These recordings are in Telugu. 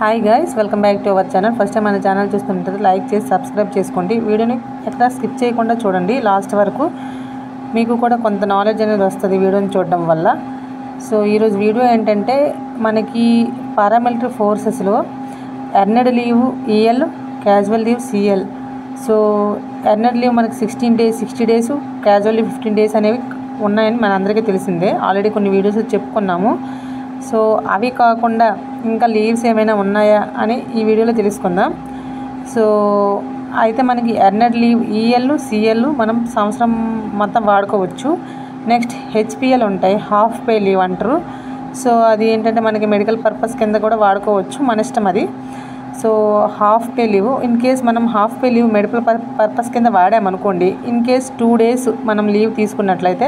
Hi guys, welcome back to our channel. First time మన ఛానల్ చూస్తుంటే లైక్ చేసి సబ్స్క్రైబ్ చేసుకోండి. వీడియోని ఎక్కడ స్కిప్ చేయకుండా చూడండి లాస్ట్ వరకు. మీకు కూడా కొంత నాలెడ్జ్ అనేది వస్తుంది వీడియోని చూడడం వల్ల. సో ఈరోజు వీడియో ఏంటంటే మనకి పారామిలిటరీ ఫోర్సెస్లో earned leave EL, casual leave CL. So earned leave మనకి 60 డేస్, క్యాజువల్ లీవ్ 15 డేస్ అనేవి ఉన్నాయని మన అందరికీ తెలిసిందే. ఆల్రెడీ కొన్ని వీడియోస్ చెప్పుకున్నాము. సో అవి కాకుండా ఇంకా లీవ్స్ ఏమైనా ఉన్నాయా అని ఈ వీడియోలో తెలుసుకుందాం. సో అయితే మనకి ఎర్నడ్ లీవ్ ఈఎల్, సిఎల్ మనం సంవత్సరం మొత్తం వాడుకోవచ్చు. నెక్స్ట్ హెచ్పిఎల్ ఉంటాయి, హాఫ్ పే లీవ్ అంటారు. సో అది ఏంటంటే మనకి మెడికల్ పర్పస్ కింద కూడా వాడుకోవచ్చు, మన ఇష్టం అది. So half pay leave in case మనం half pay leave medical purpose కింద వాడామనుకోండి, ఇన్ కేస్ 2 డేస్ మనం లీవ్ తీసుకున్నట్లయితే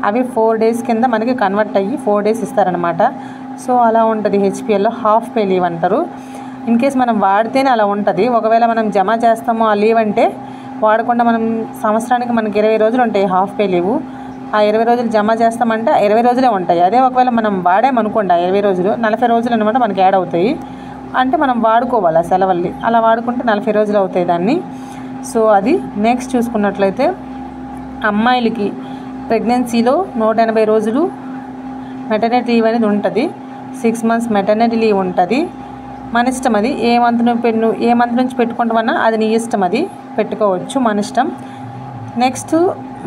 అవి 4 డేస్ కింద మనకి కన్వర్ట్ అయ్యి 4 డేస్ ఇస్తారనమాట. సో అలా ఉంటుంది హెచ్పిఎల్లో, హాఫ్ పే లీవ్ అంటారు. ఇన్ కేస్ మనం వాడితేనే అలా ఉంటుంది. ఒకవేళ మనం జమ చేస్తాము ఆ లీవ్ అంటే వాడకుండా మనం సంవత్సరానికి మనకి 20 రోజులు ఉంటాయి హాఫ్ పే లీవ్. ఆ 20 రోజులు జమ చేస్తామంటే 20 రోజులే ఉంటాయి. అదే ఒకవేళ మనం వాడామనుకోండి ఆ 20 రోజులు 40 రోజులు అనమాట మనకి యాడ్ అవుతాయి. అంటే మనం వాడుకోవాలి ఆ సెలవుల్ని. అలా వాడుకుంటే 40 రోజులు అవుతాయి దాన్ని. సో అది నెక్స్ట్ చూసుకున్నట్లయితే అమ్మాయిలకి ప్రెగ్నెన్సీలో 180 రోజులు మెటర్నిటీ లీవ్ అనేది ఉంటుంది. 6 మంత్స్ మెటర్నిటీ లీవ్ ఉంటుంది. మన ఇష్టం అది. ఏ మంత్ నుంచి పెట్టుకుంటామన్నా అది నీ ఇష్టం, అది పెట్టుకోవచ్చు, మన ఇష్టం. నెక్స్ట్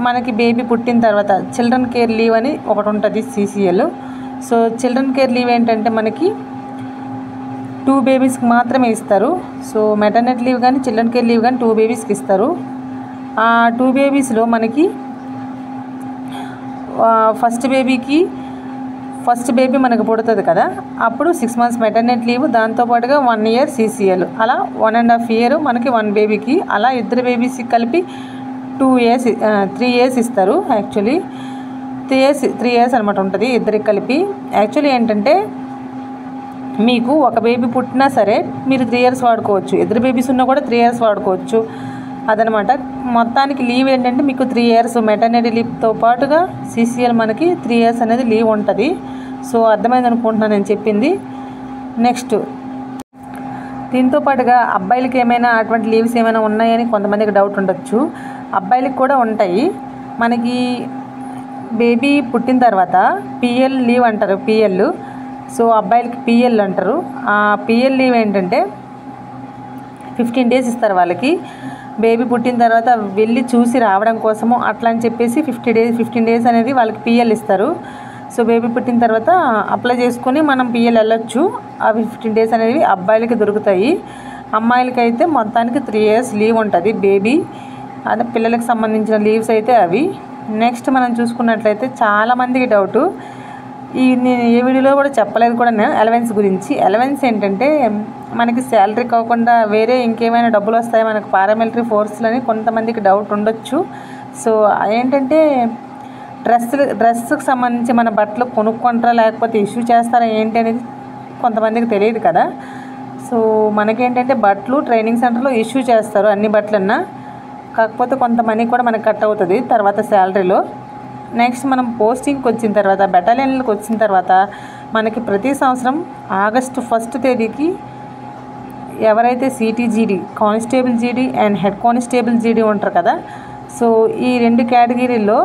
మనకి బేబీ పుట్టిన తర్వాత చిల్డ్రన్ కేర్ లీవ్ అని ఒకటి ఉంటుంది, CCL. So children care leave ఏంటంటే మనకి 2 బేబీస్కి మాత్రమే ఇస్తారు. సో మెటర్నిటీ లీవ్ కానీ చిల్డ్రన్ కేర్ లీవ్ కానీ 2 బేబీస్కి ఇస్తారు. ఆ 2 బేబీస్లో మనకి ఫస్ట్ బేబీ మనకు పుడుతుంది కదా, అప్పుడు 6 మంత్స్ మెటర్నిటీ లీవ్, దాంతోపాటుగా 1 ఇయర్ సిసిఎల్. అలా 1.5 ఇయర్ మనకి 1 బేబీకి. అలా ఇద్దరు బేబీస్కి కలిపి 3 ఇయర్స్ ఇస్తారు. యాక్చువల్లీ 3 ఇయర్స్ అనమాట ఉంటుంది ఇద్దరికి కలిపి. యాక్చువల్లీ ఏంటంటే మీకు ఒక బేబీ పుట్టినా సరే మీరు 3 ఇయర్స్ వాడుకోవచ్చు, ఇద్దరు బేబీస్ ఉన్నా కూడా 3 ఇయర్స్ వాడుకోవచ్చు అదనమాట. మొత్తానికి లీవ్ ఏంటంటే మీకు 3 ఇయర్స్ మెటర్నిటీ లీవ్తో పాటుగా సిసిఎల్ మనకి 3 ఇయర్స్ అనేది లీవ్ ఉంటుంది. సో అర్థమైంది అనుకుంటున్నాను నేను చెప్పింది. నెక్స్ట్ దీంతో పాటుగా అబ్బాయిలకి ఏమైనా అటువంటి లీవ్స్ ఏమైనా ఉన్నాయని కొంతమందికి డౌట్ ఉండొచ్చు. అబ్బాయిలకి కూడా ఉంటాయి. మనకి బేబీ పుట్టిన తర్వాత పిఎల్ లీవ్ అంటారు, పిఎల్. సో అబ్బాయిలకి పిఎల్ అంటారు. ఆ పిఎల్ లీవ్ ఏంటంటే 15 డేస్ ఇస్తారు వాళ్ళకి. బేబీ పుట్టిన తర్వాత వెళ్ళి చూసి రావడం కోసము అట్లా అని చెప్పేసి 15 డేస్ అనేది వాళ్ళకి పిఎల్ ఇస్తారు. సో బేబీ పుట్టిన తర్వాత అప్లై చేసుకొని మనం పిఎల్ వెళ్ళొచ్చు. అవి 15 డేస్ అనేవి అబ్బాయిలకి దొరుకుతాయి. అమ్మాయిలకి అయితే మొత్తానికి 3 ఇయర్స్ లీవ్ ఉంటుంది బేబీ. అదే పిల్లలకు సంబంధించిన లీవ్స్ అయితే అవి. నెక్స్ట్ మనం చూసుకున్నట్లయితే చాలామందికి డౌటు, నేను ఏ వీడియోలో కూడా చెప్పలేదు కూడా నేను అలవెన్స్ గురించి. అలవెన్స్ ఏంటంటే మనకి శాలరీ కాకుండా వేరే ఇంకేమైనా డబ్బులు వస్తాయి మనకు పారామిలిటరీ ఫోర్స్లో అని కొంతమందికి డౌట్ ఉండొచ్చు. సో ఏంటంటే డ్రెస్కి సంబంధించి మన బట్టలు కొనుక్కుంటారా లేకపోతే ఇష్యూ చేస్తారా ఏంటి అనేది కొంతమందికి తెలియదు కదా. సో మనకేంటంటే బట్టలు ట్రైనింగ్ సెంటర్లో ఇష్యూ చేస్తారు అన్ని బట్టలన్నా, కాకపోతే కొంత మనీ కూడా మనకు కట్ అవుతుంది తర్వాత శాలరీలో. నెక్స్ట్ మనం పోస్టింగ్కి వచ్చిన తర్వాత బెటాలియన్లకు వచ్చిన తర్వాత మనకి ప్రతి సంవత్సరం ఆగస్టు 1 తేదీకి ఎవరైతే CT GD, constable GD and head constable GD ఉంటారు కదా, సో ఈ 2 కేటగిరీల్లో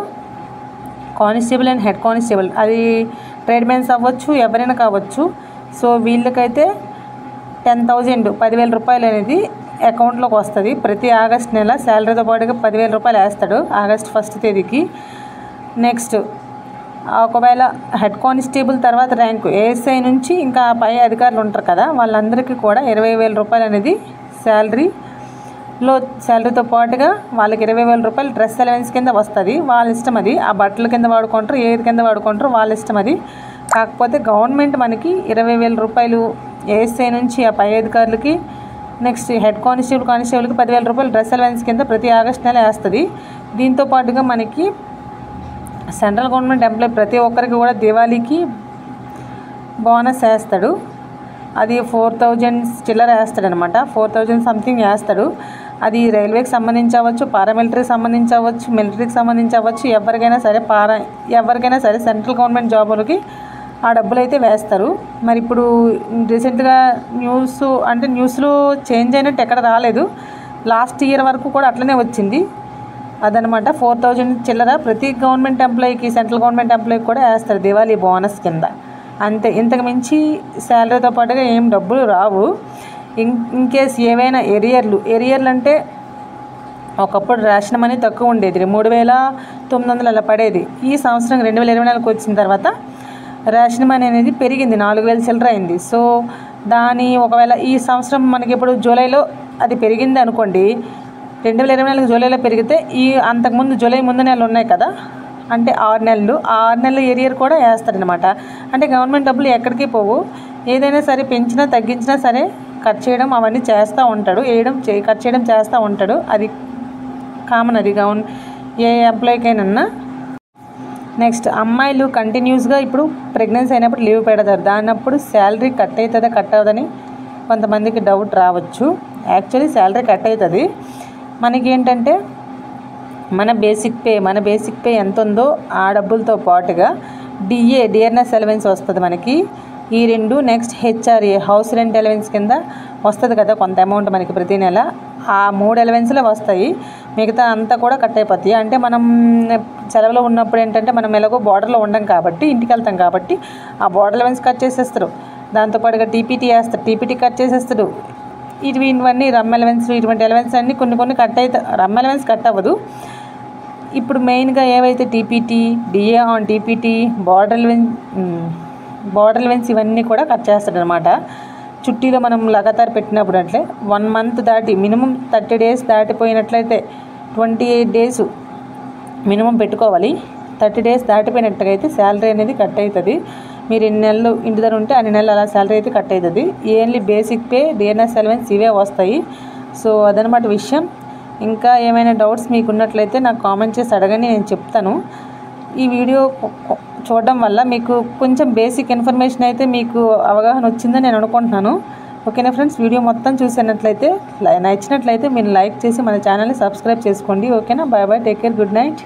కానిస్టేబుల్ అండ్ హెడ్ కానిస్టేబుల్, అది ట్రేడ్ మ్యాన్స్ అవ్వచ్చు, ఎవరైనా కావచ్చు. సో వీళ్ళకైతే 10,000 రూపాయలు అనేది అకౌంట్లోకి వస్తుంది. ప్రతి ఆగస్ట్ నెల శాలరీతో పాటుగా 10,000 రూపాయలు వేస్తాడు ఆగస్ట్ 1 తేదీకి. నెక్స్ట్ ఒకవేళ హెడ్ కానిస్టేబుల్ తర్వాత ర్యాంకు ఏఎస్ఐ నుంచి ఇంకా పై అధికారులు ఉంటారు కదా, వాళ్ళందరికీ కూడా 20,000 రూపాయలు అనేది శాలరీతో పాటుగా వాళ్ళకి 20,000 రూపాయలు డ్రెస్ అలవెన్స్ కింద వస్తుంది. వాళ్ళ ఇష్టం అది. ఆ బట్టల కింద వాడుకుంటారు, ఏది కింద వాడుకుంటారు వాళ్ళ ఇష్టం అది. కాకపోతే గవర్నమెంట్ మనకి 20,000 రూపాయలు ఏఎస్ఐ నుంచి ఆ పై అధికారులకి, నెక్స్ట్ హెడ్ కానిస్టేబుల్కి 10,000 రూపాయలు డ్రెస్ అలవెన్స్ కింద ప్రతి ఆగస్ట్ నెల వేస్తుంది. దీంతో పాటుగా మనకి సెంట్రల్ గవర్నమెంట్ ఎంప్లాయీ ప్రతి ఒక్కరికి కూడా దివాళీకి బోనస్ వేస్తాడు. అది 4,000 చిల్లర వేస్తాడు అనమాట. 4,000 సంథింగ్ వేస్తాడు. అది రైల్వేకి సంబంధించి అవ్వచ్చు, పారామిలిటరీకి సంబంధించి అవ్వచ్చు, మిలిటరీకి సంబంధించి అవ్వచ్చు, ఎవరికైనా సరే సెంట్రల్ గవర్నమెంట్ జాబులకి ఆ డబ్బులు అయితే వేస్తారు. మరి ఇప్పుడు రీసెంట్గా న్యూస్లో చేంజ్ అయినట్టు ఎక్కడ రాలేదు. లాస్ట్ ఇయర్ వరకు కూడా అట్లనే వచ్చింది. అదనమాట 4000 చిల్లర ప్రతి గవర్నమెంట్ ఎంప్లాయీకి, సెంట్రల్ గవర్నమెంట్ ఎంప్లాయీకి కూడా వేస్తారు దివాళీ బోనస్ కింద. అంతే, ఇంతకు మించి శాలరీతో పాటుగా ఏం డబ్బులు రావు. ఇన్కేస్ ఏవైనా ఏరియర్లు అంటే ఒకప్పుడు రేషన్ మనీ తక్కువ ఉండేది, 3900 అలా పడేది. ఈ సంవత్సరం 2024 వచ్చిన తర్వాత రేషన్ మనీ అనేది పెరిగింది, 4000 చిల్లర అయింది. సో దాని ఒకవేళ ఈ సంవత్సరం మనకి ఇప్పుడు జూలైలో అది పెరిగింది అనుకోండి, 2024 జూలైలో పెరిగితే అంతకుముందు జూలై ముందు నెలలు ఉన్నాయి కదా, అంటే 6 నెలలు, ఆ 6 నెలల ఏరియర్ కూడా వేస్తారనమాట. అంటే గవర్నమెంట్ డబ్బులు ఎక్కడికి పోవు. ఏదైనా సరే పెంచినా తగ్గించినా సరే కట్ చేయడం అవన్నీ చేస్తూ ఉంటాడు, కట్ చేయడం చేస్తూ ఉంటాడు. అది కామన్, అది ఏ ఎంప్లాయీకైనా. నెక్స్ట్, అమ్మాయిలు కంటిన్యూస్గా ఇప్పుడు ప్రెగ్నెన్సీ అయినప్పుడు లీవ్ పెడతారు. దానప్పుడు శాలరీ కట్ అవుతుందా కట్ అవ్వదని కొంతమందికి డౌట్ రావచ్చు. యాక్చువల్లీ శాలరీ కట్ అవుతుంది. మనకి ఏంటంటే మన బేసిక్ పే ఎంత ఉందో ఆ డబ్బులతో పాటుగా డిఆర్ఎస్ అలవెన్స్ వస్తుంది మనకి. ఈ రెండు, next HRA house rent allowance కింద వస్తుంది కదా కొంత అమౌంట్ మనకి ప్రతి నెల. ఆ 3 అలవెన్స్లే వస్తాయి, మిగతా అంతా కూడా కట్ అయిపోతాయి. అంటే మనం సెలవులో ఉన్నప్పుడు ఏంటంటే మనం ఎలాగో బార్డర్లో ఉండం కాబట్టి, ఇంటికి వెళ్తాం కాబట్టి ఆ బార్డర్ అలవెన్స్ కట్ చేసేస్తారు. దాంతోపాటుగా టీపీటీ వేస్తారు, టీపీటీ కట్ చేసేస్తాడు. ఇవన్నీ రమ్ అలవెన్స్, ఇటువంటి అలవెన్స్ అన్నీ కొన్ని కట్ అవుతాయి. రమ్ అలవెన్స్ కట్ అవ్వదు. ఇప్పుడు మెయిన్గా ఏవైతే TPT, DA on TPT, border allowance ఇవన్నీ కూడా కట్ చేస్తాడనమాట. చుట్టీలో మనం లగాతార్ పెట్టినప్పుడు అంటే 1 మంత్ దాటి మినిమం 30 డేస్ దాటిపోయినట్లయితే 28 డేస్ మినిమం పెట్టుకోవాలి. 30 డేస్ దాటిపోయినట్టుగా అయితే శాలరీ అనేది కట్ అవుతుంది. మీరు ఎన్ని నెలలు ఇంటి దగ్గర ఉంటే అన్ని నెలలు అలా శాలరీ అయితే కట్ అవుతుంది. Only basic pay, DNS allowance ఇవే వస్తాయి. సో అదనమాట విషయం. ఇంకా ఏమైనా డౌట్స్ మీకు ఉన్నట్లయితే నాకు కామెంట్ చేసి అడగండి, నేను చెప్తాను. ఈ వీడియో చూడడం వల్ల మీకు కొంచెం బేసిక్ ఇన్ఫర్మేషన్ అయితే మీకు అవగాహన వచ్చిందని నేను అనుకుంటున్నాను. ఓకేనా ఫ్రెండ్స్, వీడియో మొత్తం చూసినట్లయితే నచ్చినట్లయితే మీరు లైక్ చేసి మన ఛానల్ని సబ్స్క్రైబ్ చేసుకోండి. ఓకేనా, bye bye, take care, good night.